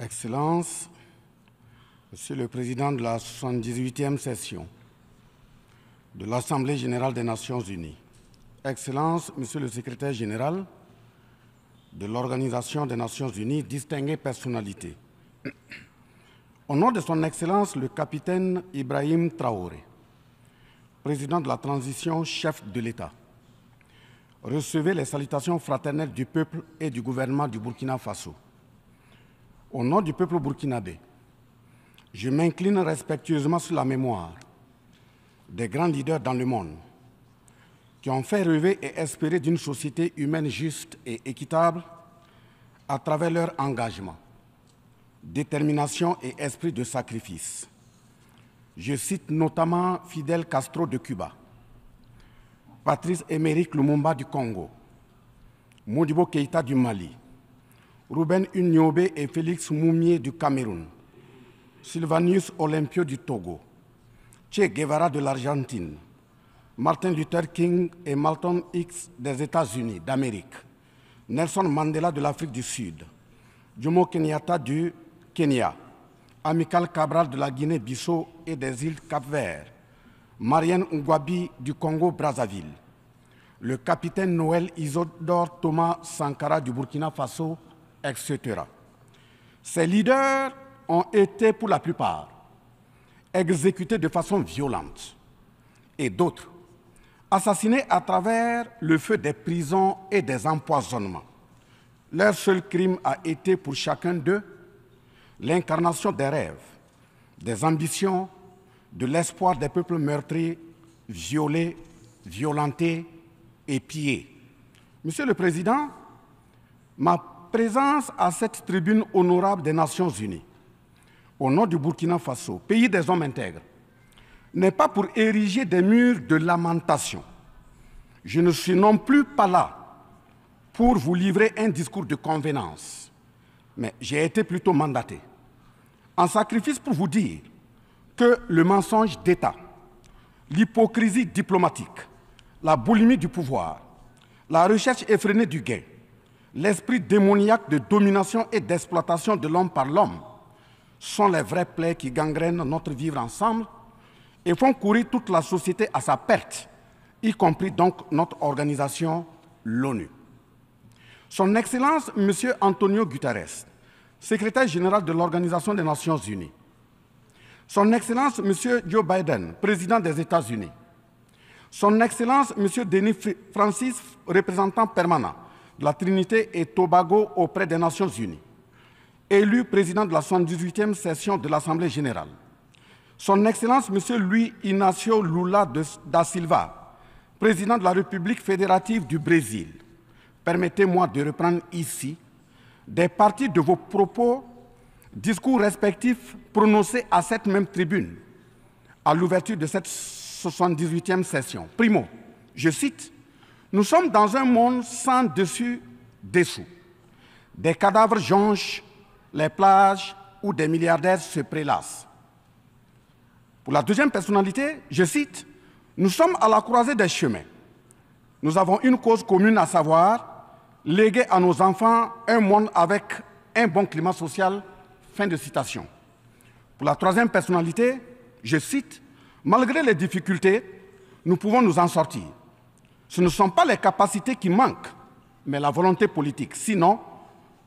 Excellences, Monsieur le Président de la 78e session de l'Assemblée générale des Nations unies, Excellences, Monsieur le Secrétaire général de l'Organisation des Nations unies, distinguées personnalités, au nom de son Excellence le capitaine Ibrahim Traoré, président de la transition, chef de l'État, recevez les salutations fraternelles du peuple et du gouvernement du Burkina Faso. Au nom du peuple burkinabé, je m'incline respectueusement sur la mémoire des grands leaders dans le monde qui ont fait rêver et espérer d'une société humaine juste et équitable à travers leur engagement, détermination et esprit de sacrifice. Je cite notamment Fidel Castro de Cuba, Patrice Émeric Lumumba du Congo, Modibo Keïta du Mali, Ruben Unyobé et Félix Moumié du Cameroun, Sylvanus Olympio du Togo, Che Guevara de l'Argentine, Martin Luther King et Malcolm X des États-Unis d'Amérique, Nelson Mandela de l'Afrique du Sud, Jomo Kenyatta du Kenya, Amilcar Cabral de la Guinée-Bissau et des îles Cap-Vert, Marianne Ngouabi du Congo-Brazzaville, le capitaine Noël Isidore Thomas Sankara du Burkina Faso, etc. Ces leaders ont été, pour la plupart, exécutés de façon violente et d'autres assassinés à travers le feu des prisons et des empoisonnements. Leur seul crime a été pour chacun d'eux l'incarnation des rêves, des ambitions, de l'espoir des peuples meurtris, violés, violentés et pillés. Monsieur le Président, ma présence à cette tribune honorable des Nations unies, au nom du Burkina Faso, pays des hommes intègres, n'est pas pour ériger des murs de lamentation. Je ne suis non plus pas là pour vous livrer un discours de convenance, mais j'ai été plutôt mandaté en sacrifice pour vous dire que le mensonge d'État, l'hypocrisie diplomatique, la boulimie du pouvoir, la recherche effrénée du gain, l'esprit démoniaque de domination et d'exploitation de l'homme par l'homme sont les vraies plaies qui gangrènent notre vivre ensemble et font courir toute la société à sa perte, y compris donc notre organisation, l'ONU. Son Excellence, M. Antonio Guterres, secrétaire général de l'Organisation des Nations unies, Son Excellence, M. Joe Biden, président des États-Unis, Son Excellence, M. Denis Francis, représentant permanent de la Trinité et Tobago auprès des Nations unies, élu président de la 78e session de l'Assemblée générale, Son Excellence M. Luiz Inácio Lula da Silva, président de la République fédérative du Brésil, permettez-moi de reprendre ici des parties de vos propos, discours respectifs prononcés à cette même tribune à l'ouverture de cette 78e session. Primo, je cite, « Nous sommes dans un monde sans dessus-dessous. Des cadavres jonchent les plages où des milliardaires se prélassent. » Pour la deuxième personnalité, je cite, « Nous sommes à la croisée des chemins. Nous avons une cause commune, à savoir léguer à nos enfants un monde avec un bon climat social. » Fin de citation. Pour la troisième personnalité, je cite, « Malgré les difficultés, nous pouvons nous en sortir. Ce ne sont pas les capacités qui manquent, mais la volonté politique. Sinon,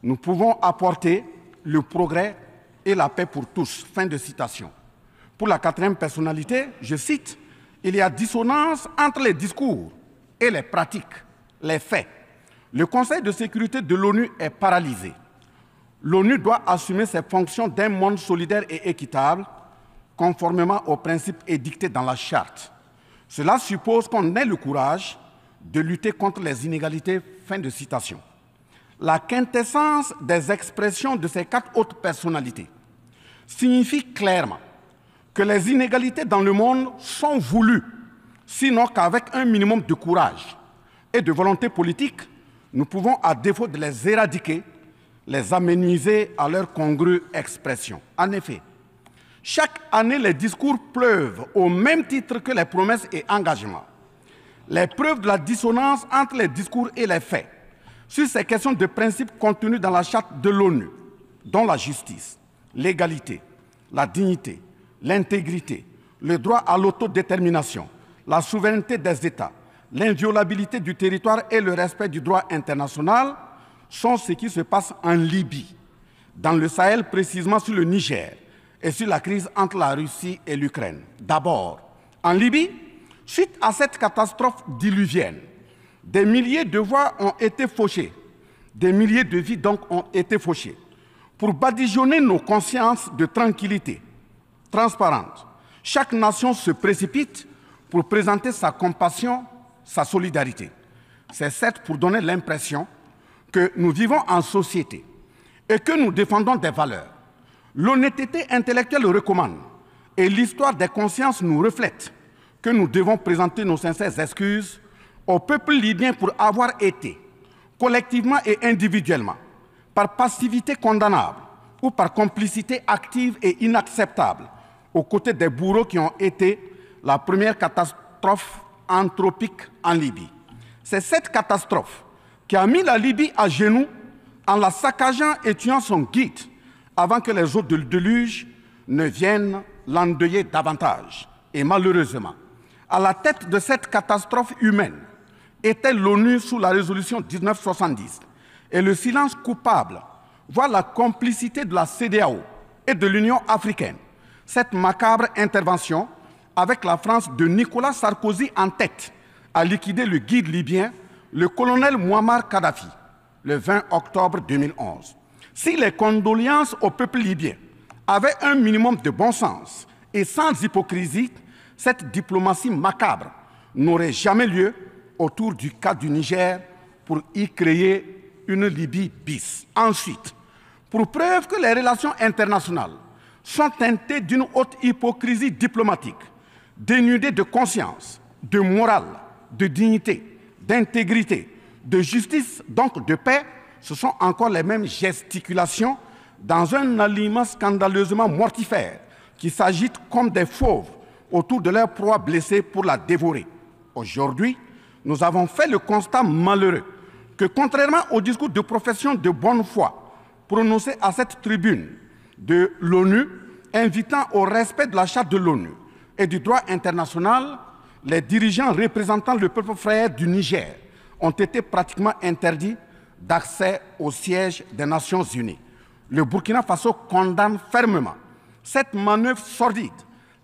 nous pouvons apporter le progrès et la paix pour tous. » Fin de citation. Pour la quatrième personnalité, je cite, « Il y a dissonance entre les discours et les pratiques, les faits. Le Conseil de sécurité de l'ONU est paralysé. L'ONU doit assumer ses fonctions d'un monde solidaire et équitable, conformément aux principes édictés dans la Charte. Cela suppose qu'on ait le courage de lutter contre les inégalités. » Fin de citation. La quintessence des expressions de ces quatre autres personnalités signifie clairement que les inégalités dans le monde sont voulues, sinon qu'avec un minimum de courage et de volonté politique, nous pouvons, à défaut de les éradiquer, les amenuiser à leur congrue expression. En effet, chaque année, les discours pleuvent au même titre que les promesses et engagements. Les preuves de la dissonance entre les discours et les faits sur ces questions de principe contenues dans la Charte de l'ONU dont la justice, l'égalité, la dignité, l'intégrité, le droit à l'autodétermination, la souveraineté des États, l'inviolabilité du territoire et le respect du droit international sont ce qui se passe en Libye, dans le Sahel, précisément sur le Niger, et sur la crise entre la Russie et l'Ukraine. D'abord, en Libye, suite à cette catastrophe diluvienne, des milliers de voix ont été fauchées, des milliers de vies donc ont été fauchées, pour badigeonner nos consciences de tranquillité transparente. Chaque nation se précipite pour présenter sa compassion, sa solidarité. C'est certes pour donner l'impression que nous vivons en société et que nous défendons des valeurs. L'honnêteté intellectuelle le recommande et l'histoire des consciences nous reflète que nous devons présenter nos sincères excuses au peuple libyen pour avoir été, collectivement et individuellement, par passivité condamnable ou par complicité active et inacceptable, aux côtés des bourreaux qui ont été la première catastrophe anthropique en Libye. C'est cette catastrophe qui a mis la Libye à genoux en la saccageant et tuant son guide avant que les eaux de déluge ne viennent l'endeuiller davantage. Et malheureusement, à la tête de cette catastrophe humaine était l'ONU sous la résolution 1970. Et le silence coupable voit la complicité de la CEDEAO et de l'Union africaine. Cette macabre intervention, avec la France de Nicolas Sarkozy en tête, a liquidé le guide libyen, le colonel Muammar Kadhafi, le 20 octobre 2011. Si les condoléances au peuple libyen avaient un minimum de bon sens et sans hypocrisie, cette diplomatie macabre n'aurait jamais lieu autour du cas du Niger pour y créer une Libye bis. Ensuite, pour preuve que les relations internationales sont teintées d'une haute hypocrisie diplomatique, dénudées de conscience, de morale, de dignité, d'intégrité, de justice, donc de paix, ce sont encore les mêmes gesticulations dans un aliment scandaleusement mortifère qui s'agitent comme des fauves autour de leur proie blessée pour la dévorer. Aujourd'hui, nous avons fait le constat malheureux que, contrairement au discours de profession de bonne foi prononcé à cette tribune de l'ONU, invitant au respect de la Charte de l'ONU et du droit international, les dirigeants représentant le peuple frère du Niger ont été pratiquement interdits d'accès au siège des Nations Unies. Le Burkina Faso condamne fermement cette manœuvre sordide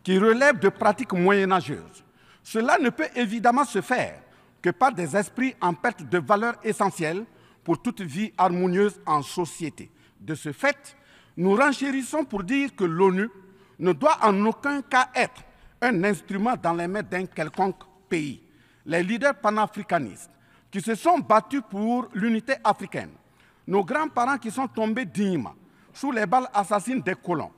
qui relève de pratiques moyenâgeuses. Cela ne peut évidemment se faire que par des esprits en perte de valeurs essentielles pour toute vie harmonieuse en société. De ce fait, nous renchérissons pour dire que l'ONU ne doit en aucun cas être un instrument dans les mains d'un quelconque pays. Les leaders panafricanistes qui se sont battus pour l'unité africaine, nos grands-parents qui sont tombés dignement sous les balles assassines des colons,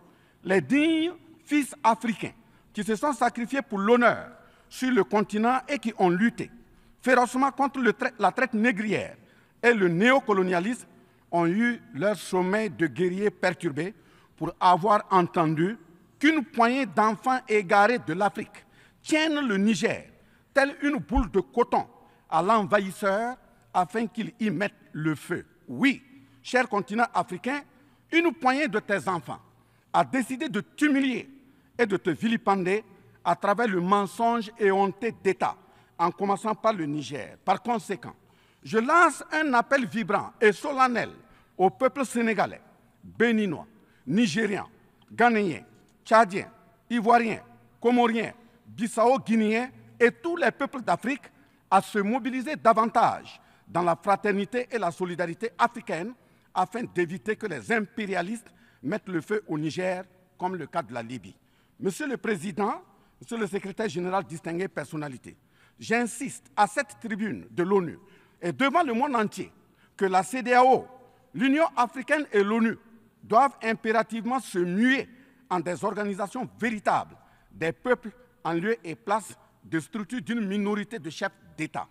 les dignes fils africains qui se sont sacrifiés pour l'honneur sur le continent et qui ont lutté férocement contre la traite négrière et le néocolonialisme, ont eu leur sommeil de guerriers perturbé pour avoir entendu qu'une poignée d'enfants égarés de l'Afrique tiennent le Niger, telle une boule de coton, à l'envahisseur afin qu'il y mette le feu. Oui, cher continent africain, une poignée de tes enfants a décidé de t'humilier et de te vilipender à travers le mensonge éhonté d'État, en commençant par le Niger. Par conséquent, je lance un appel vibrant et solennel au peuple sénégalais, béninois, nigérien, ghanéen, tchadien, ivoirien, comorien, bissau-guinéen et tous les peuples d'Afrique à se mobiliser davantage dans la fraternité et la solidarité africaine afin d'éviter que les impérialistes mettent le feu au Niger, comme le cas de la Libye. Monsieur le Président, Monsieur le Secrétaire général, distingué personnalité, j'insiste à cette tribune de l'ONU et devant le monde entier que la CEDEAO, l'Union africaine et l'ONU doivent impérativement se muer en des organisations véritables des peuples en lieu et place de structures d'une minorité de chefs d'État.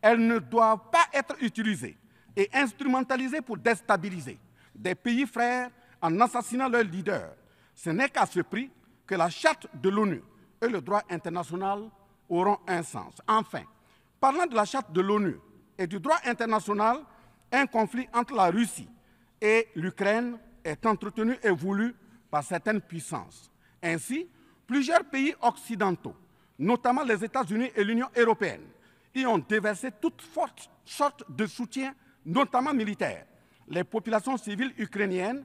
Elles ne doivent pas être utilisées et instrumentalisées pour déstabiliser des pays frères en assassinant leurs leaders. Ce n'est qu'à ce prix que la charte de l'ONU et le droit international auront un sens. Enfin, parlant de la charte de l'ONU et du droit international, un conflit entre la Russie et l'Ukraine est entretenu et voulu par certaines puissances. Ainsi, plusieurs pays occidentaux, notamment les États-Unis et l'Union européenne, y ont déversé toutes sortes de soutien, notamment militaire. Les populations civiles ukrainiennes,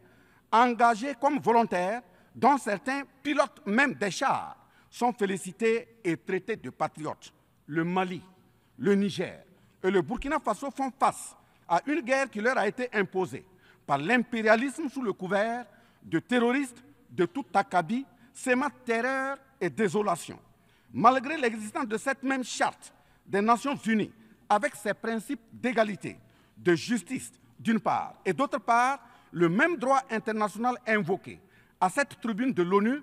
engagées comme volontaires, dont certains pilotent même des chars, sont félicités et traités de patriotes. Le Mali, le Niger et le Burkina Faso font face à une guerre qui leur a été imposée par l'impérialisme sous le couvert de terroristes de tout acabit, sémant terreur et désolation. Malgré l'existence de cette même charte des Nations Unies, avec ses principes d'égalité, de justice d'une part, et d'autre part, le même droit international invoqué, à cette tribune de l'ONU,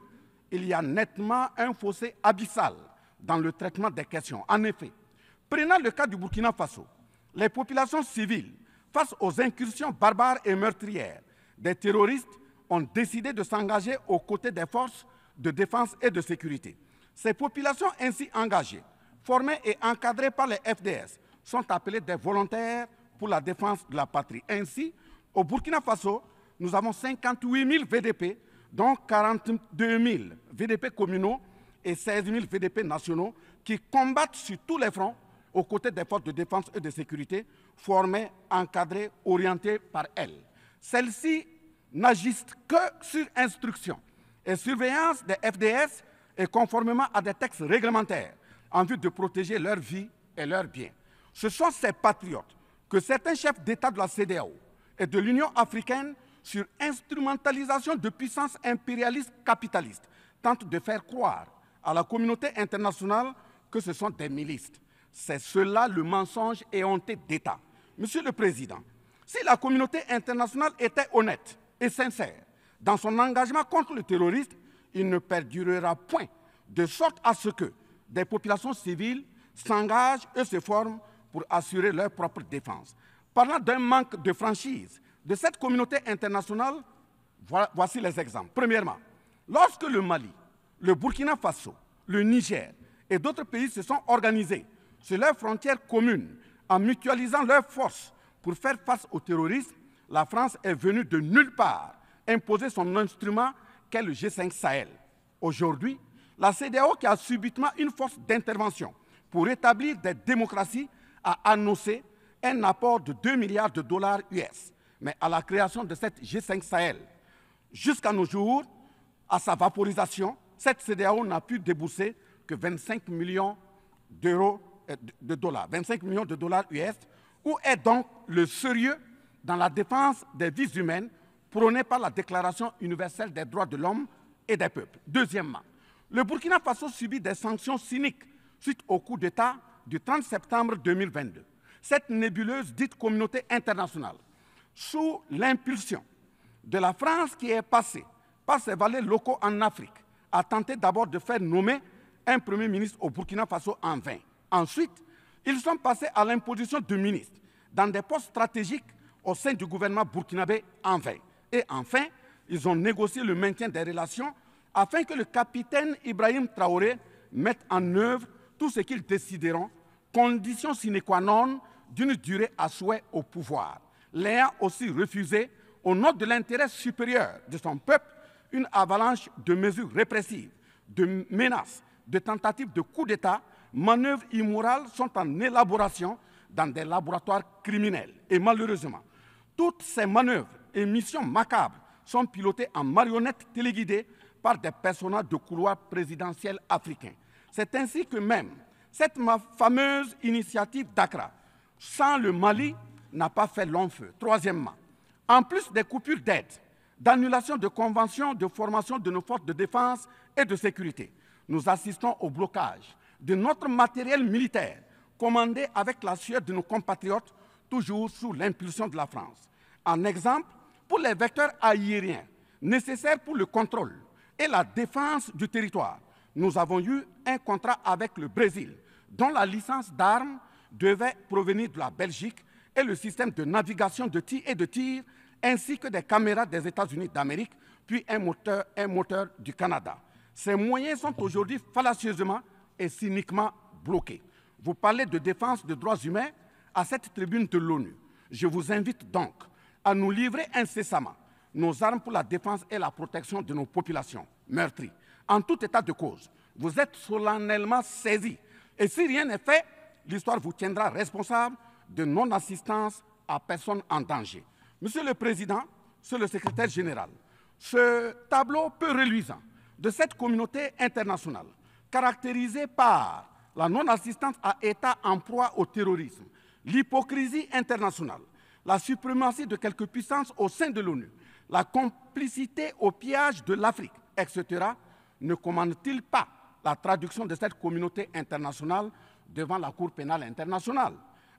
il y a nettement un fossé abyssal dans le traitement des questions. En effet, prenant le cas du Burkina Faso, les populations civiles, face aux incursions barbares et meurtrières des terroristes, ont décidé de s'engager aux côtés des forces de défense et de sécurité. Ces populations ainsi engagées, formées et encadrées par les FDS, sont appelées des volontaires pour la défense de la patrie. Ainsi, au Burkina Faso, nous avons 58 000 VDP, dont 42 000 VDP communaux et 16 000 VDP nationaux, qui combattent sur tous les fronts aux côtés des forces de défense et de sécurité, formées, encadrées, orientées par elles. Celles-ci n'agissent que sur instruction et surveillance des FDS et conformément à des textes réglementaires en vue de protéger leur vie et leurs biens. Ce sont ces patriotes que certains chefs d'État de la CEDEAO et de l'Union africaine, sur instrumentalisation de puissances impérialistes capitalistes, tentent de faire croire à la communauté internationale que ce sont des milices. C'est cela le mensonge éhonté d'État. Monsieur le Président, si la communauté internationale était honnête et sincère dans son engagement contre le terrorisme, il ne perdurera point, de sorte à ce que des populations civiles s'engagent et se forment pour assurer leur propre défense. Parlant d'un manque de franchise de cette communauté internationale, voici les exemples. Premièrement, lorsque le Mali, le Burkina Faso, le Niger et d'autres pays se sont organisés sur leurs frontières communes en mutualisant leurs forces pour faire face au terrorisme, la France est venue de nulle part imposer son instrument qu'est le G5 Sahel. Aujourd'hui, la CEDEAO, qui a subitement une force d'intervention pour établir des démocraties, a annoncé un apport de 2 milliards de dollars US. Mais à la création de cette G5 Sahel, jusqu'à nos jours, à sa vaporisation, cette CEDEAO n'a pu débourser que 25 millions de dollars, 25 millions de dollars US. Où est donc le sérieux dans la défense des vies humaines prônée par la Déclaration universelle des droits de l'homme et des peuples? Deuxièmement, le Burkina Faso subit des sanctions cyniques suite au coup d'État du 30 septembre 2022. Cette nébuleuse dite communauté internationale, sous l'impulsion de la France qui est passée par ses valets locaux en Afrique, a tenté d'abord de faire nommer un Premier ministre au Burkina Faso en vain. Ensuite, ils sont passés à l'imposition de ministres dans des postes stratégiques au sein du gouvernement burkinabé en vain. Et enfin, ils ont négocié le maintien des relations afin que le capitaine Ibrahim Traoré mette en œuvre tout ce qu'ils décideront, condition sine qua non d'une durée à souhait au pouvoir. L'ayant aussi refusé, au nom de l'intérêt supérieur de son peuple, une avalanche de mesures répressives, de menaces, de tentatives de coup d'État, manœuvres immorales sont en élaboration dans des laboratoires criminels. Et malheureusement, toutes ces manœuvres et missions macabres sont pilotées en marionnettes téléguidées par des personnages de couloir présidentiel africains. C'est ainsi que même cette fameuse initiative d'Accra, sans le Mali, n'a pas fait long feu. Troisièmement, en plus des coupures d'aide, d'annulation de conventions de formation de nos forces de défense et de sécurité, nous assistons au blocage de notre matériel militaire, commandé avec la sueur de nos compatriotes, toujours sous l'impulsion de la France. En exemple, pour les vecteurs aériens nécessaires pour le contrôle et la défense du territoire, nous avons eu un contrat avec le Brésil, dont la licence d'armes devait provenir de la Belgique, et le système de navigation de tir ainsi que des caméras des États-Unis d'Amérique, puis un moteur du Canada. Ces moyens sont aujourd'hui fallacieusement et cyniquement bloqués. Vous parlez de défense des droits humains à cette tribune de l'ONU. Je vous invite donc à nous livrer incessamment nos armes pour la défense et la protection de nos populations meurtries. En tout état de cause, vous êtes solennellement saisis. Et si rien n'est fait, l'histoire vous tiendra responsable de non-assistance à personne en danger. Monsieur le Président, Monsieur le Secrétaire général, ce tableau peu reluisant de cette communauté internationale, caractérisée par la non-assistance à États en proie au terrorisme, l'hypocrisie internationale, la suprématie de quelques puissances au sein de l'ONU, la complicité au pillage de l'Afrique, etc., ne commande-t-il pas la traduction de cette communauté internationale devant la Cour pénale internationale?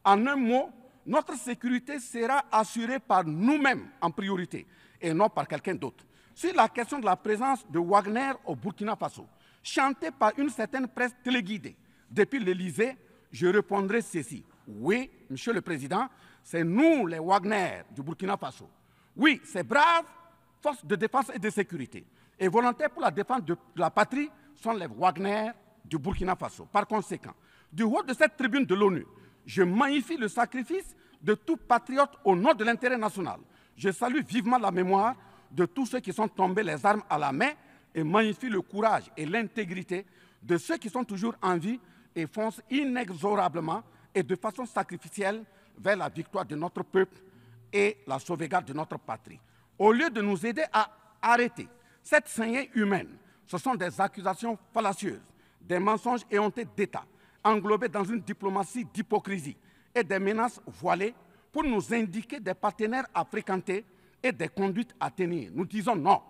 En un mot, notre sécurité sera assurée par nous-mêmes en priorité et non par quelqu'un d'autre. Sur la question de la présence de Wagner au Burkina Faso, chantée par une certaine presse téléguidée depuis l'Élysée, je répondrai ceci. Oui, Monsieur le Président, c'est nous les Wagner du Burkina Faso. Oui, ces braves forces de défense et de sécurité et volontaires pour la défense de la patrie sont les Wagner du Burkina Faso. Par conséquent, du haut de cette tribune de l'ONU, je magnifie le sacrifice de tout patriote au nom de l'intérêt national. Je salue vivement la mémoire de tous ceux qui sont tombés les armes à la main et magnifie le courage et l'intégrité de ceux qui sont toujours en vie et foncent inexorablement et de façon sacrificielle vers la victoire de notre peuple et la sauvegarde de notre patrie. Au lieu de nous aider à arrêter cette saignée humaine, ce sont des accusations fallacieuses, des mensonges éhontés d'État, englobés dans une diplomatie d'hypocrisie et des menaces voilées pour nous indiquer des partenaires à fréquenter et des conduites à tenir. Nous disons non.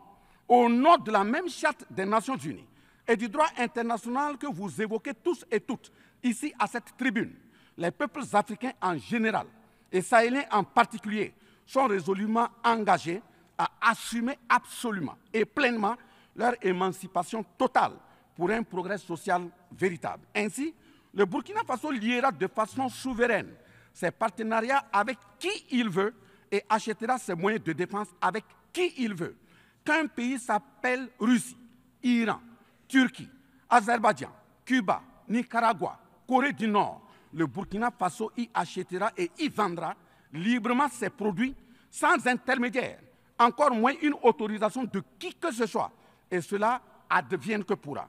Au nom de la même charte des Nations Unies et du droit international que vous évoquez tous et toutes ici à cette tribune, les peuples africains en général et sahéliens en particulier sont résolument engagés à assumer absolument et pleinement leur émancipation totale pour un progrès social véritable. Ainsi, le Burkina Faso liera de façon souveraine ses partenariats avec qui il veut et achètera ses moyens de défense avec qui il veut. Qu'un pays s'appelle Russie, Iran, Turquie, Azerbaïdjan, Cuba, Nicaragua, Corée du Nord, le Burkina Faso y achètera et y vendra librement ses produits sans intermédiaire, encore moins une autorisation de qui que ce soit. Et cela advienne que pourra.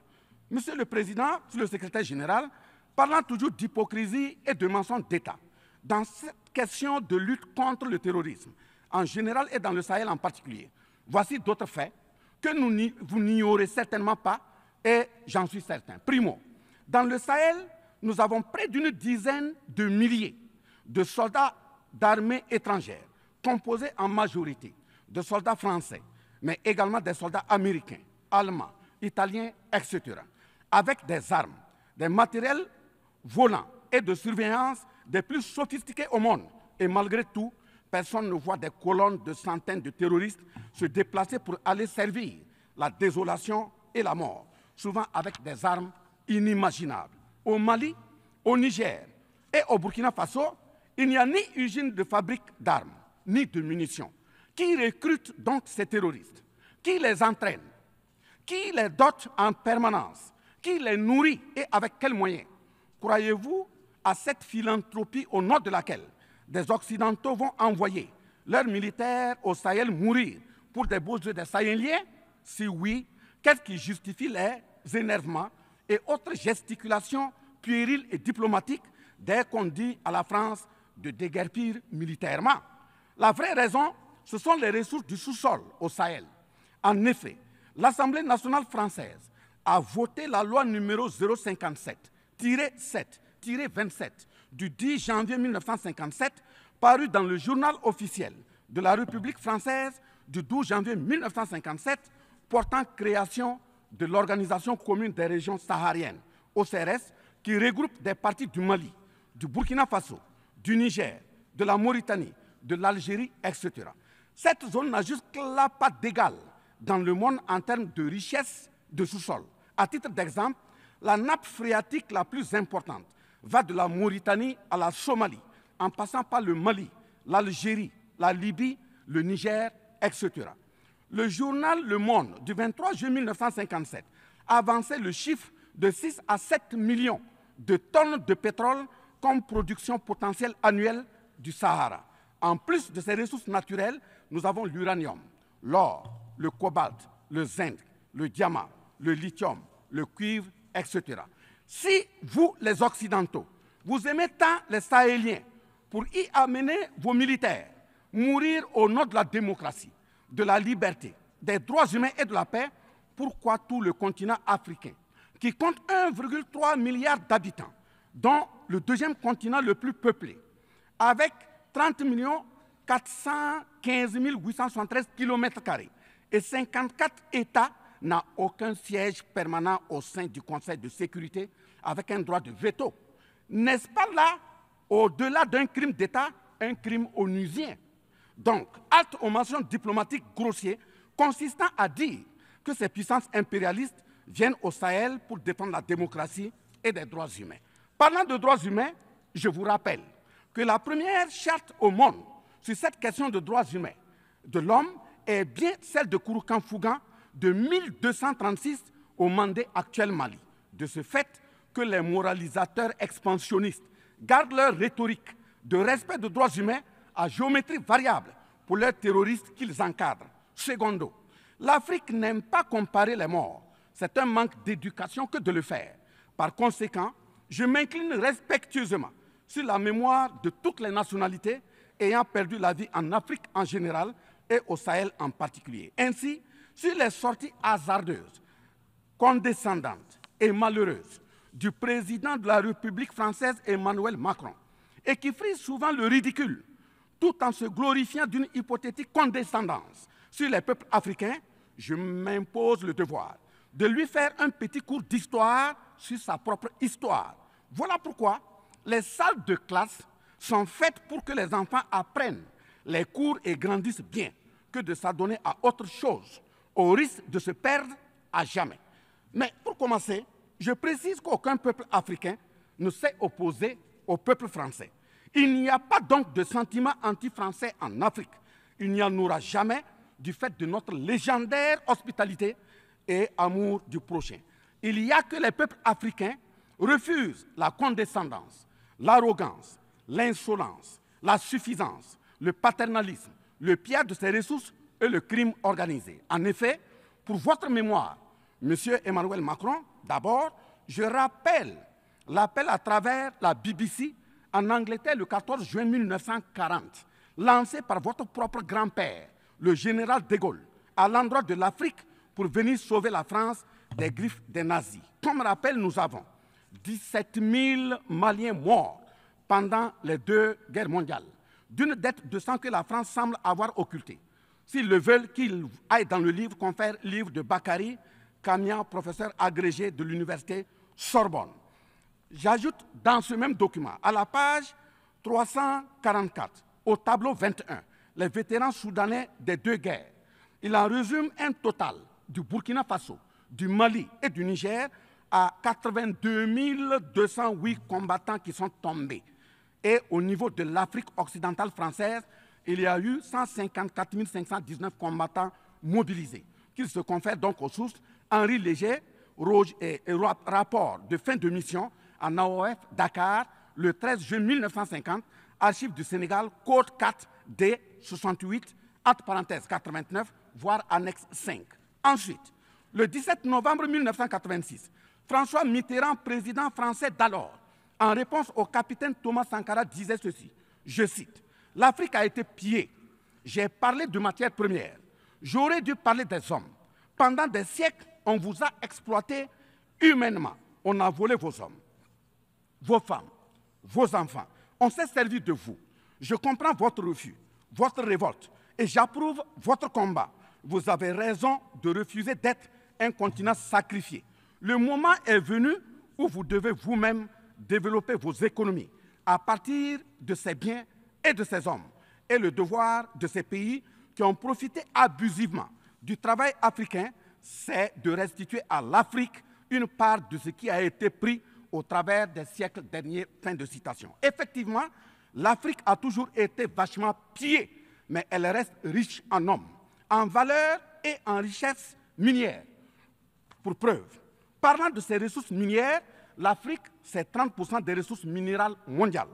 Monsieur le Président, Monsieur le Secrétaire général, parlant toujours d'hypocrisie et de mensonges d'État, dans cette question de lutte contre le terrorisme, en général et dans le Sahel en particulier, voici d'autres faits que vous n'ignorez certainement pas et j'en suis certain. Primo, dans le Sahel, nous avons près d'une dizaine de milliers de soldats d'armées étrangères, composés en majorité de soldats français, mais également des soldats américains, allemands, italiens, etc., avec des armes, des matériels volants et de surveillance des plus sophistiqués au monde. Et malgré tout, personne ne voit des colonnes de centaines de terroristes se déplacer pour aller servir la désolation et la mort, souvent avec des armes inimaginables. Au Mali, au Niger et au Burkina Faso, il n'y a ni usine de fabrique d'armes, ni de munitions. Qui recrute donc ces terroristes? Qui les entraîne? Qui les dote en permanence? Qui les nourrit et avec quels moyens? Croyez-vous à cette philanthropie au nom de laquelle des Occidentaux vont envoyer leurs militaires au Sahel mourir pour des beaux yeux des Sahéliens? Si oui, qu'est-ce qui justifie les énervements et autres gesticulations puériles et diplomatiques dès qu'on dit à la France de déguerpir militairement? La vraie raison, ce sont les ressources du sous-sol au Sahel. En effet, l'Assemblée nationale française a voté la loi numéro 057-7-27 du 10 janvier 1957, parue dans le journal officiel de la République française du 12 janvier 1957, portant création de l'Organisation commune des régions sahariennes, OCRS, qui regroupe des parties du Mali, du Burkina Faso, du Niger, de la Mauritanie, de l'Algérie, etc. Cette zone n'a jusque-là pas d'égal dans le monde en termes de richesse de sous-sol. À titre d'exemple, la nappe phréatique la plus importante va de la Mauritanie à la Somalie, en passant par le Mali, l'Algérie, la Libye, le Niger, etc. Le journal Le Monde du 23 juillet 1957 avançait le chiffre de 6 à 7 millions de tonnes de pétrole comme production potentielle annuelle du Sahara. En plus de ces ressources naturelles, nous avons l'uranium, l'or, le cobalt, le zinc, le diamant, le lithium, le cuivre, etc. Si vous, les Occidentaux, vous aimez tant les Sahéliens pour y amener vos militaires, mourir au nom de la démocratie, de la liberté, des droits humains et de la paix, pourquoi tout le continent africain, qui compte 1,3 milliard d'habitants, dont le deuxième continent le plus peuplé, avec 30 415 873 km² et 54 États, n'a aucun siège permanent au sein du Conseil de sécurité avec un droit de veto. N'est-ce pas là, au-delà d'un crime d'État, un crime onusien? Donc, halte aux mentions diplomatiques grossiers consistant à dire que ces puissances impérialistes viennent au Sahel pour défendre la démocratie et des droits humains. Parlant de droits humains, je vous rappelle que la première charte au monde sur cette question de droits humains de l'homme est bien celle de Kouroukan Fougan de 1236 au Mandé actuel Mali. De ce fait que les moralisateurs expansionnistes gardent leur rhétorique de respect des droits humains à géométrie variable pour leurs terroristes qu'ils encadrent. Secondo, l'Afrique n'aime pas comparer les morts. C'est un manque d'éducation que de le faire. Par conséquent, je m'incline respectueusement sur la mémoire de toutes les nationalités ayant perdu la vie en Afrique en général et au Sahel en particulier. Ainsi, sur les sorties hasardeuses, condescendantes et malheureuses du président de la République française Emmanuel Macron, et qui frise souvent le ridicule, tout en se glorifiant d'une hypothétique condescendance sur les peuples africains, je m'impose le devoir de lui faire un petit cours d'histoire sur sa propre histoire. Voilà pourquoi les salles de classe sont faites pour que les enfants apprennent les cours et grandissent bien, que de s'adonner à autre chose, au risque de se perdre à jamais. Mais pour commencer, je précise qu'aucun peuple africain ne s'est opposé au peuple français. Il n'y a pas donc de sentiment anti-français en Afrique. Il n'y en aura jamais du fait de notre légendaire hospitalité et amour du prochain. Il n'y a que les peuples africains refusent la condescendance, l'arrogance, l'insolence, la suffisance, le paternalisme, le pillage de ses ressources et le crime organisé. En effet, pour votre mémoire, M. Emmanuel Macron, d'abord, je rappelle l'appel à travers la BBC en Angleterre le 14 juin 1940, lancé par votre propre grand-père, le général de Gaulle, à l'endroit de l'Afrique pour venir sauver la France des griffes des nazis. Comme rappel, nous avons 17 000 Maliens morts pendant les 2 guerres mondiales, d'une dette de sang que la France semble avoir occultée. S'ils le veulent, qu'ils aillent dans le livre, confère livre de Bakary Kamia, professeur agrégé de l'université Sorbonne. J'ajoute dans ce même document, à la page 344, au tableau 21, les vétérans soudanais des 2 guerres. Il en résume un total du Burkina Faso, du Mali et du Niger à 82 208 combattants qui sont tombés. Et au niveau de l'Afrique occidentale française, il y a eu 154 519 combattants mobilisés, qu'ils se confèrent donc aux sources Henri Léger, rapport de fin de mission en AOF Dakar, le 13 juin 1950, archives du Sénégal, code 4 D 68, entre parenthèses 89, voire annexe 5. Ensuite, le 17 novembre 1986, François Mitterrand, président français d'alors, en réponse au capitaine Thomas Sankara, disait ceci, je cite, « L'Afrique a été pillée. J'ai parlé de matières premières. J'aurais dû parler des hommes. Pendant des siècles, on vous a exploité humainement. On a volé vos hommes, vos femmes, vos enfants. On s'est servi de vous. Je comprends votre refus, votre révolte, et j'approuve votre combat. Vous avez raison de refuser d'être un continent sacrifié. Le moment est venu où vous devez vous-même développer vos économies à partir de ces biens et de ces hommes. Et le devoir de ces pays qui ont profité abusivement du travail africain, c'est de restituer à l'Afrique une part de ce qui a été pris au travers des siècles derniers. » Fin de citation. Effectivement, l'Afrique a toujours été vachement pillée, mais elle reste riche en hommes, en valeur et en richesse minière. Pour preuve, parlant de ses ressources minières, l'Afrique, c'est 30% des ressources minérales mondiales,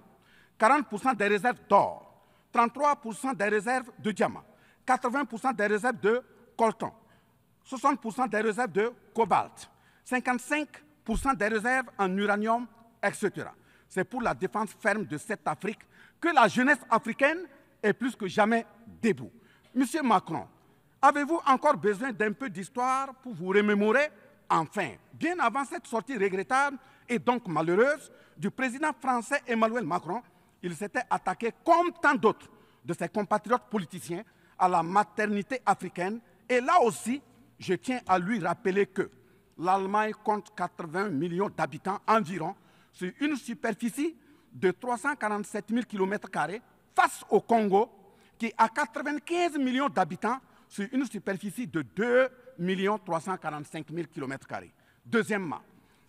40% des réserves d'or, 33% des réserves de diamants, 80% des réserves de coltan, 60% des réserves de cobalt, 55% des réserves en uranium, etc. C'est pour la défense ferme de cette Afrique que la jeunesse africaine est plus que jamais debout. Monsieur Macron, avez-vous encore besoin d'un peu d'histoire pour vous remémorer? Enfin, bien avant cette sortie regrettable et donc malheureuse du président français Emmanuel Macron, il s'était attaqué, comme tant d'autres de ses compatriotes politiciens, à la maternité africaine. Et là aussi, je tiens à lui rappeler que l'Allemagne compte 80 millions d'habitants environ sur une superficie de 347 000 km² face au Congo, qui a 95 millions d'habitants sur une superficie de 2 345 000 km². Deuxièmement,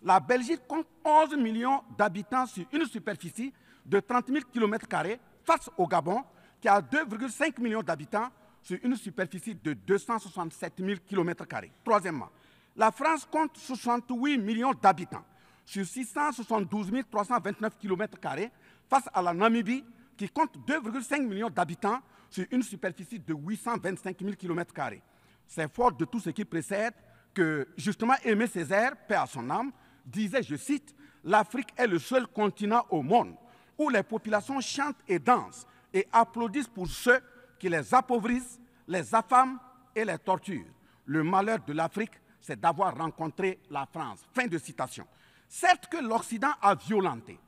la Belgique compte 11 millions d'habitants sur une superficie de 30 000 km² face au Gabon, qui a 2,5 millions d'habitants sur une superficie de 267 000 km². Troisièmement, la France compte 68 millions d'habitants sur 672 329 km² face à la Namibie, qui compte 2,5 millions d'habitants sur une superficie de 825 000 km². C'est fort de tout ce qui précède que, justement, Aimé Césaire, paix à son âme, disait, je cite, « L'Afrique est le seul continent au monde où les populations chantent et dansent et applaudissent pour ceux qui les appauvrissent, les affament et les torturent. Le malheur de l'Afrique, c'est d'avoir rencontré la France. » Fin de citation. Certes que l'Occident a violenté,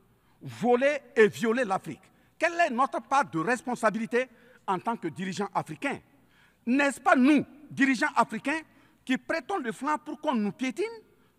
volé et violé l'Afrique. Quelle est notre part de responsabilité en tant que dirigeants africains? N'est-ce pas nous, dirigeants africains, qui prêtons le flanc pour qu'on nous piétine?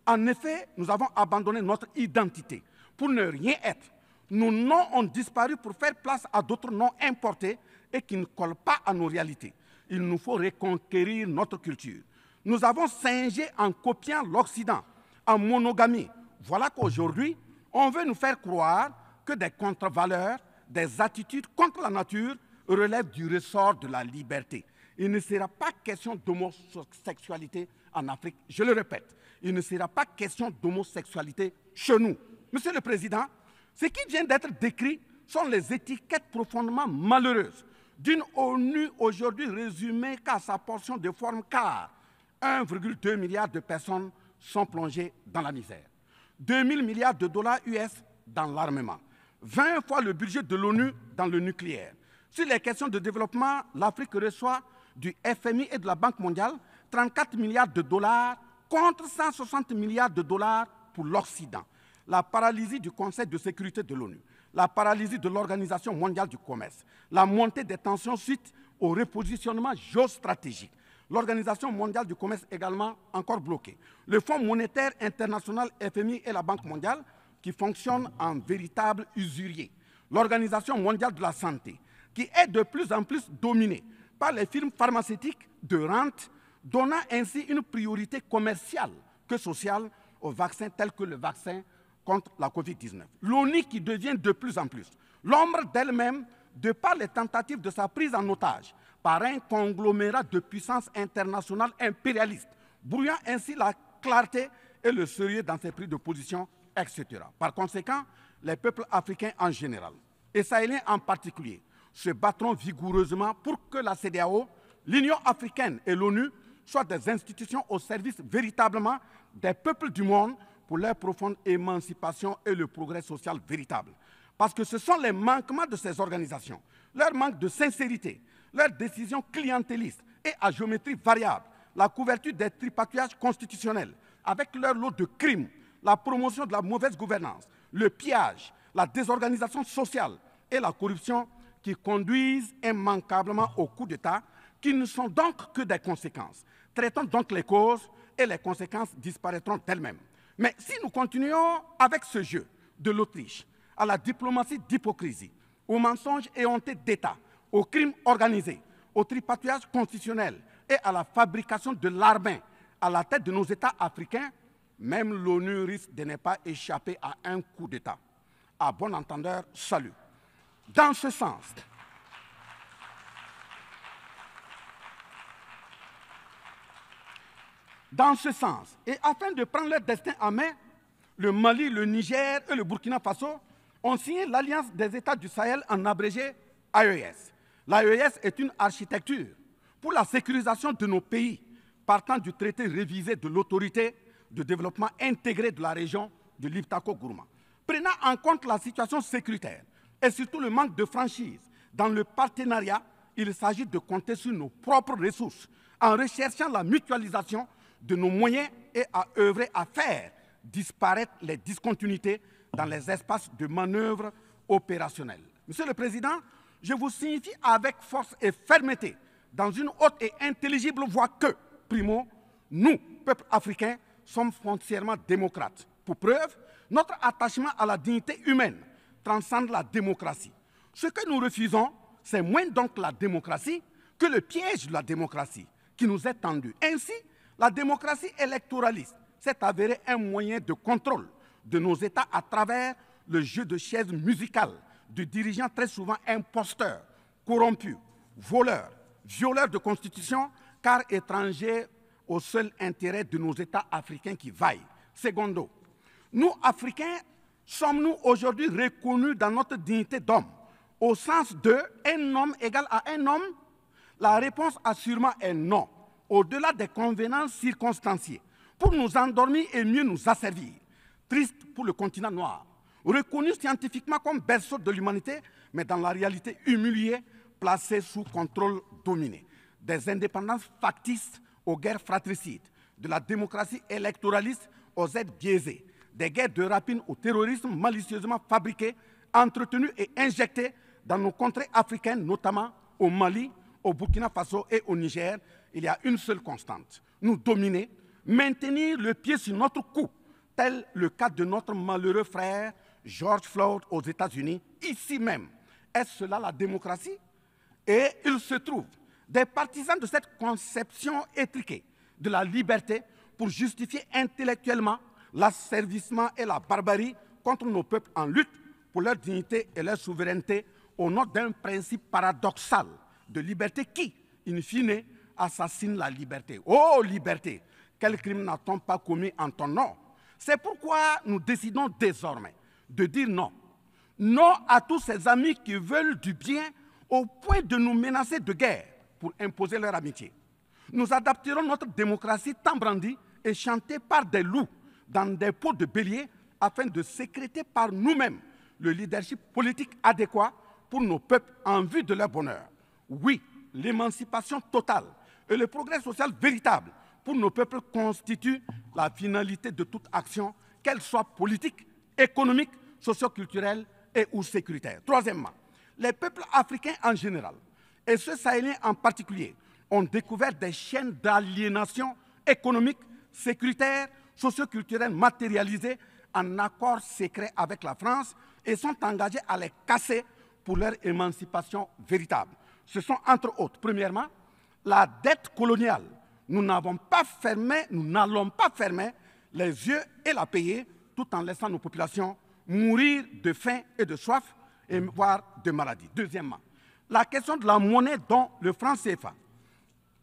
En effet, nous avons abandonné notre identité pour ne rien être. Nos noms ont disparu pour faire place à d'autres noms importés et qui ne collent pas à nos réalités. Il nous faut reconquérir notre culture. Nous avons singé en copiant l'Occident, en monogamie. Voilà qu'aujourd'hui, on veut nous faire croire que des contre-valeurs, des attitudes contre la nature relèvent du ressort de la liberté. Il ne sera pas question d'homosexualité en Afrique. Je le répète, il ne sera pas question d'homosexualité chez nous. Monsieur le Président, ce qui vient d'être décrit sont les étiquettes profondément malheureuses d'une ONU aujourd'hui résumée qu'à sa portion de forme, car 1,2 milliard de personnes sont plongées dans la misère. 2 000 milliards de dollars US dans l'armement. 20 fois le budget de l'ONU dans le nucléaire. Sur les questions de développement, l'Afrique reçoit du FMI et de la Banque mondiale 34 milliards de dollars contre 160 milliards de dollars pour l'Occident. La paralysie du Conseil de sécurité de l'ONU, la paralysie de l'Organisation mondiale du commerce, la montée des tensions suite au repositionnement géostratégique. L'Organisation mondiale du commerce également encore bloquée. Le Fonds monétaire international, FMI et la Banque mondiale qui fonctionnent en véritable usurier. L'Organisation mondiale de la santé qui est de plus en plus dominée par les firmes pharmaceutiques de rente, donnant ainsi une priorité commerciale que sociale aux vaccins tels que le vaccin contre la Covid-19. L'ONU qui devient de plus en plus l'ombre d'elle-même de par les tentatives de sa prise en otage par un conglomérat de puissances internationales impérialistes, brouillant ainsi la clarté et le sérieux dans ses prises de position, etc. Par conséquent, les peuples africains en général, et sahéliens en particulier, se battront vigoureusement pour que la CEDEAO, l'Union africaine et l'ONU soient des institutions au service véritablement des peuples du monde pour leur profonde émancipation et le progrès social véritable. Parce que ce sont les manquements de ces organisations, leur manque de sincérité, leurs décisions clientélistes et à géométrie variable, la couverture des tripatouillages constitutionnels, avec leur lot de crimes, la promotion de la mauvaise gouvernance, le pillage, la désorganisation sociale et la corruption qui conduisent immanquablement au coup d'État, qui ne sont donc que des conséquences. Traitons donc les causes et les conséquences disparaîtront d'elles-mêmes. Mais si nous continuons avec ce jeu de l'Autriche, à la diplomatie d'hypocrisie, aux mensonges éhontés d'État, aux crimes organisés, au tripatouillage constitutionnel et à la fabrication de l'armée à la tête de nos États africains, même l'ONU risque de ne pas échapper à un coup d'État. À bon entendeur, salut. Dans ce sens, et afin de prendre leur destin en main, le Mali, le Niger et le Burkina Faso ont signé l'Alliance des États du Sahel en abrégé AES. L'AES est une architecture pour la sécurisation de nos pays, partant du traité révisé de l'autorité de développement intégré de la région de l'Iptako-Gourma. Prenant en compte la situation sécuritaire et surtout le manque de franchise dans le partenariat, il s'agit de compter sur nos propres ressources en recherchant la mutualisation de nos moyens et à œuvrer à faire disparaître les discontinuités dans les espaces de manœuvre opérationnels. Monsieur le Président, je vous signifie avec force et fermeté, dans une haute et intelligible voix que, primo, nous, peuple africain, sommes foncièrement démocrates. Pour preuve, notre attachement à la dignité humaine transcende la démocratie. Ce que nous refusons, c'est moins donc la démocratie que le piège de la démocratie qui nous est tendu. Ainsi, la démocratie électoraliste s'est avérée un moyen de contrôle de nos États à travers le jeu de chaises musicales de dirigeants très souvent imposteurs, corrompus, voleurs, violeurs de constitution, car étrangers au seul intérêt de nos États africains qui vaillent. Secondo, nous, Africains, sommes-nous aujourd'hui reconnus dans notre dignité d'homme, au sens de « un homme égal à un homme » La réponse assurément est non, au-delà des convenances circonstanciées, pour nous endormir et mieux nous asservir. Triste pour le continent noir, reconnu scientifiquement comme berceau de l'humanité, mais dans la réalité humilié, placé sous contrôle dominé. Des indépendances factices aux guerres fratricides, de la démocratie électoraliste aux aides biaisées, des guerres de rapine au terrorisme malicieusement fabriquées, entretenues et injectées dans nos contrées africaines, notamment au Mali, au Burkina Faso et au Niger. Il y a une seule constante, nous dominer, maintenir le pied sur notre cou, tel le cas de notre malheureux frère George Floyd aux États-Unis, ici même. Est-ce cela la démocratie? Et il se trouve des partisans de cette conception étriquée de la liberté pour justifier intellectuellement l'asservissement et la barbarie contre nos peuples en lutte pour leur dignité et leur souveraineté au nom d'un principe paradoxal de liberté qui, in fine, assassine la liberté. Oh liberté, quel crime n'a-t-on pas commis en ton nom? C'est pourquoi nous décidons désormais de dire non. Non à tous ces amis qui veulent du bien au point de nous menacer de guerre pour imposer leur amitié. Nous adapterons notre démocratie tant brandie et chantée par des loups dans des pots de bélier afin de sécréter par nous-mêmes le leadership politique adéquat pour nos peuples en vue de leur bonheur. Oui, l'émancipation totale et le progrès social véritable pour nos peuples constituent la finalité de toute action, qu'elle soit politique, économique, socio-culturelle et ou sécuritaire. Troisièmement, les peuples africains en général, et ceux sahéliens en particulier, ont découvert des chaînes d'aliénation économique, sécuritaire, socio-culturelle matérialisées en accord secret avec la France et sont engagés à les casser pour leur émancipation véritable. Ce sont entre autres, premièrement, la dette coloniale. Nous n'allons pas fermer les yeux et la payer tout en laissant nos populations mourir de faim et de soif, et voire de maladie. Deuxièmement, la question de la monnaie dont le franc CFA,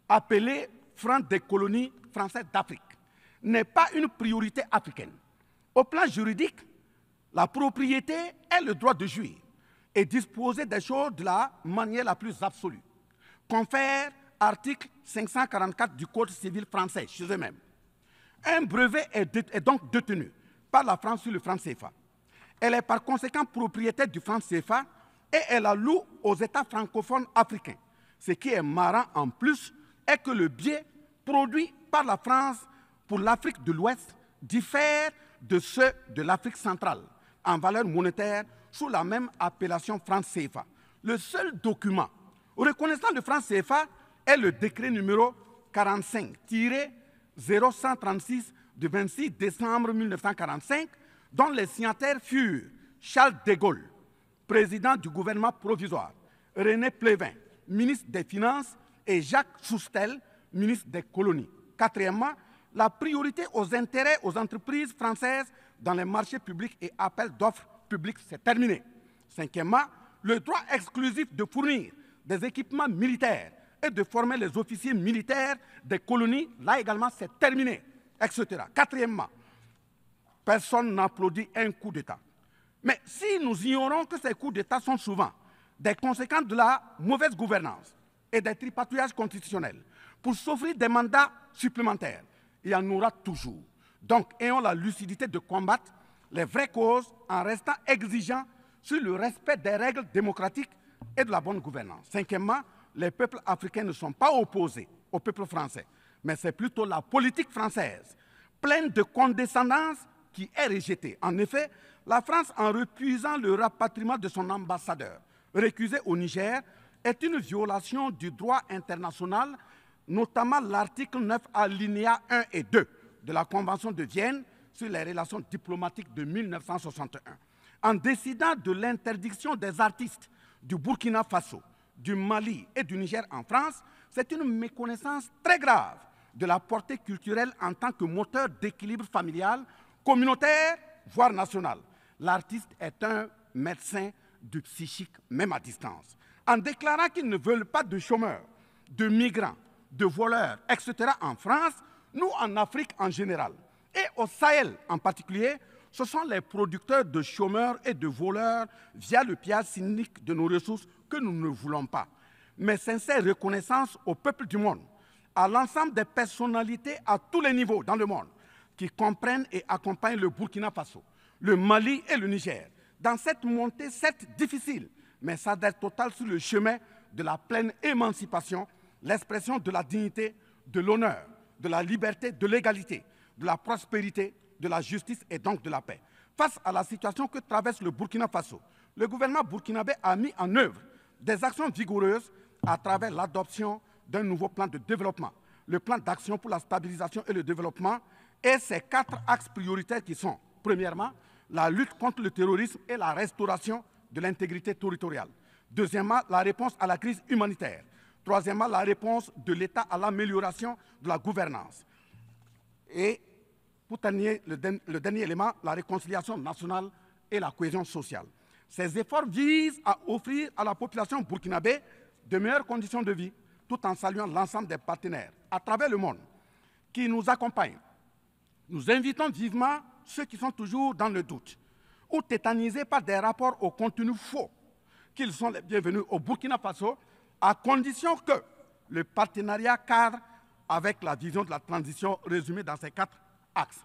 appelé franc des colonies françaises d'Afrique, n'est pas une priorité africaine. Au plan juridique, la propriété est le droit de jouir et disposer des choses de la manière la plus absolue. Confère article 544 du Code civil français chez eux-mêmes. Un brevet est donc détenu par la France sur le franc CFA. Elle est par conséquent propriétaire du franc CFA et elle la loue aux États francophones africains. Ce qui est marrant en plus est que le biais produit par la France pour l'Afrique de l'Ouest diffère de ceux de l'Afrique centrale en valeur monétaire sous la même appellation franc CFA. Le seul document reconnaissant le franc CFA est le décret numéro 45-0136 du 26 décembre 1945, dont les signataires furent Charles de Gaulle, président du gouvernement provisoire, René Pleven, ministre des Finances, et Jacques Soustel, ministre des Colonies. Quatrièmement, la priorité aux intérêts aux entreprises françaises dans les marchés publics et appels d'offres publics, c'est terminé. Cinquièmement, le droit exclusif de fournir des équipements militaires et de former les officiers militaires des colonies, là également, c'est terminé, etc. Quatrièmement, personne n'applaudit un coup d'État. Mais si nous ignorons que ces coups d'État sont souvent des conséquences de la mauvaise gouvernance et des tripatouillages constitutionnels pour s'offrir des mandats supplémentaires. Il y en aura toujours. Donc, ayons la lucidité de combattre les vraies causes en restant exigeants sur le respect des règles démocratiques et de la bonne gouvernance. Cinquièmement, les peuples africains ne sont pas opposés au peuple français, mais c'est plutôt la politique française, pleine de condescendance, qui est rejetée. En effet, la France, en refusant le rapatriement de son ambassadeur récusé au Niger, est une violation du droit international, notamment l'article 9 alinéa 1 et 2 de la Convention de Vienne sur les relations diplomatiques de 1961. En décidant de l'interdiction des artistes du Burkina Faso, du Mali et du Niger en France, c'est une méconnaissance très grave de la portée culturelle en tant que moteur d'équilibre familial, communautaire, voire national. L'artiste est un médecin du psychique, même à distance. En déclarant qu'ils ne veulent pas de chômeurs, de migrants, de voleurs, etc. en France, nous en Afrique en général, et au Sahel en particulier, ce sont les producteurs de chômeurs et de voleurs via le pillage cynique de nos ressources que nous ne voulons pas. Mais sincère reconnaissance au peuple du monde, à l'ensemble des personnalités à tous les niveaux dans le monde qui comprennent et accompagnent le Burkina Faso, le Mali et le Niger dans cette montée, certes difficile, mais s'adresse totale sur le chemin de la pleine émancipation, l'expression de la dignité, de l'honneur, de la liberté, de l'égalité, de la prospérité, de la justice et donc de la paix. Face à la situation que traverse le Burkina Faso, le gouvernement burkinabé a mis en œuvre des actions vigoureuses à travers l'adoption d'un nouveau plan de développement, le plan d'action pour la stabilisation et le développement, et ses 4 axes prioritaires qui sont, premièrement, la lutte contre le terrorisme et la restauration de l'intégrité territoriale. Deuxièmement, la réponse à la crise humanitaire. Troisièmement, la réponse de l'État à l'amélioration de la gouvernance. Et pour terminer, le dernier élément, la réconciliation nationale et la cohésion sociale. Ces efforts visent à offrir à la population burkinabé de meilleures conditions de vie, tout en saluant l'ensemble des partenaires à travers le monde qui nous accompagnent. Nous invitons vivement ceux qui sont toujours dans le doute ou tétanisés par des rapports au contenu faux qu'ils sont les bienvenus au Burkina Faso, à condition que le partenariat cadre avec la vision de la transition résumée dans ces 4 axes.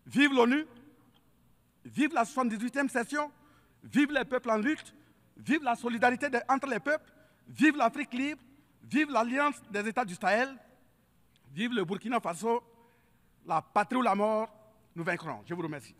Vive l'ONU, vive la 78e session, vive les peuples en lutte, vive la solidarité entre les peuples, vive l'Afrique libre, vive l'Alliance des États du Sahel, vive le Burkina Faso, la patrie ou la mort, nous vaincrons. Je vous remercie.